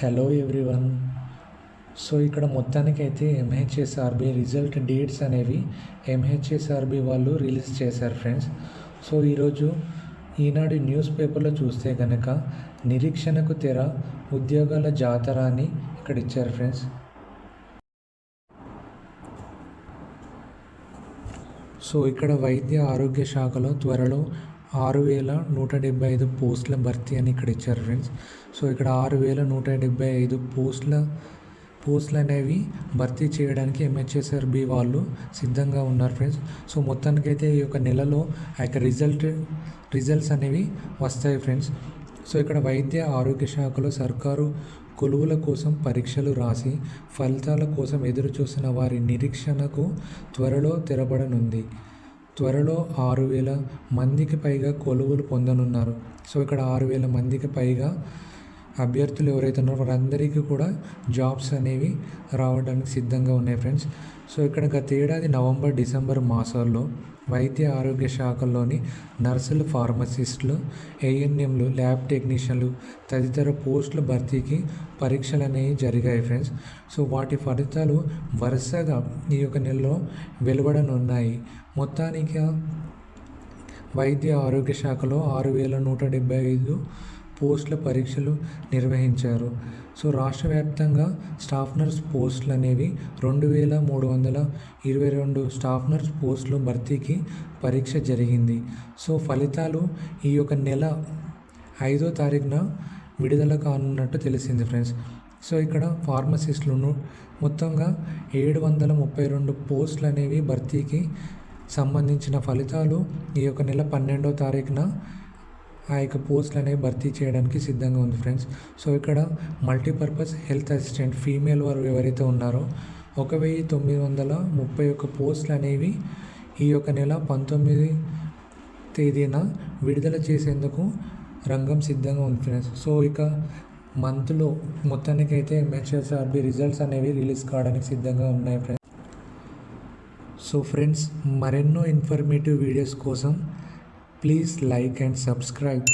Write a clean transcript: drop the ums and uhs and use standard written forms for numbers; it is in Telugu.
Hello everyone. సో ఇక్కడ మొత్తానికైతే ఎంహెచ్ఎస్ఆర్బి రిజల్ట్ డేట్స్ అనేవి ఎంహెచ్ఎస్ఆర్బి వాళ్ళు రిలీజ్ చేశారు ఫ్రెండ్స్. సో ఈరోజు ఈనాడు న్యూస్ పేపర్లో చూస్తే కనుక నిరీక్షణకు తెర, ఉద్యోగాల జాతర అని ఇక్కడ ఇచ్చారు ఫ్రెండ్స్. సో ఇక్కడ వైద్య ఆరోగ్య శాఖలో త్వరలో 6,175 పోస్టుల భర్తీ అని ఇక్కడ ఇచ్చారు ఫ్రెండ్స్. సో ఇక్కడ 6,175 పోస్టులు అనేవి భర్తీ చేయడానికి ఎంహెచ్ఎస్ఆర్బి వాళ్ళు సిద్ధంగా ఉన్నారు ఫ్రెండ్స్. సో మొత్తానికైతే ఈ యొక్క నెలలో ఆ యొక్క రిజల్ట్స్ అనేవి వస్తాయి ఫ్రెండ్స్. సో ఇక్కడ వైద్య ఆరోగ్య శాఖలో సర్కారు కొలువుల కోసం పరీక్షలు రాసి ఫలితాల కోసం ఎదురు చూసిన వారి నిరీక్షణకు త్వరలో తెరపడనుంది. త్వరలో 6,000 మందికి పైగా కొలువులు పొందనున్నారు. సో ఇక్కడ 6,000 మందికి పైగా అభ్యర్థులు ఎవరైతే ఉన్నారో వారందరికీ కూడా జాబ్స్ అనేవి రావడానికి సిద్ధంగా ఉన్నాయి ఫ్రెండ్స్. సో ఇక్కడ గత ఏడాది నవంబర్, డిసెంబర్ మాసాల్లో వైద్య ఆరోగ్య శాఖల్లోని నర్సులు, ఫార్మసిస్టులు, ఏఎన్ఎంలు, ల్యాబ్ టెక్నీషియన్లు తదితర పోస్టుల భర్తీకి పరీక్షలు అనేవి జరిగాయి ఫ్రెండ్స్. సో వాటి ఫలితాలు వరుసగా ఈ యొక్క నెలలో వెలువడనున్నాయి. మొత్తానికి వైద్య ఆరోగ్య శాఖలో 6,175 పోస్టుల పరీక్షలు నిర్వహించారు. సో రాష్ట్ర వ్యాప్తంగా స్టాఫ్ నర్స్ పోస్టులు అనేవి 2,322 స్టాఫ్ నర్స్ పోస్టులు భర్తీకి పరీక్ష జరిగింది. సో ఫలితాలు ఈ యొక్క నెల 5వ తారీఖున విడుదల కానున్నట్టు తెలిసింది ఫ్రెండ్స్. సో ఇక్కడ ఫార్మసిస్టులను మొత్తంగా 732 పోస్టులు అనేవి భర్తీకి సంబంధించిన ఫలితాలు ఈ యొక్క నెల 12వ తారీఖున ఆ యొక్క పోస్టులు అనేవి భర్తీ చేయడానికి సిద్ధంగా ఉంది ఫ్రెండ్స్. సో ఇక్కడ మల్టీపర్పస్ హెల్త్ అసిస్టెంట్ ఫీమేల్ వారు ఎవరైతే ఉన్నారో 1,931 పోస్టులు అనేవి ఈ యొక్క నెల 19వ తేదీన విడుదల చేసేందుకు రంగం సిద్ధంగా ఉంది ఫ్రెండ్స్. సో ఇక మంత్లో మొత్తానికైతే ఎంహెచ్ఎస్ఆర్బి రిజల్ట్స్ అనేవి రిలీజ్ కావడానికి సిద్ధంగా ఉన్నాయి ఫ్రెండ్స్. సో ఫ్రెండ్స్, మరెన్నో ఇన్ఫర్మేటివ్ వీడియోస్ కోసం ప్లీజ్ like and subscribe.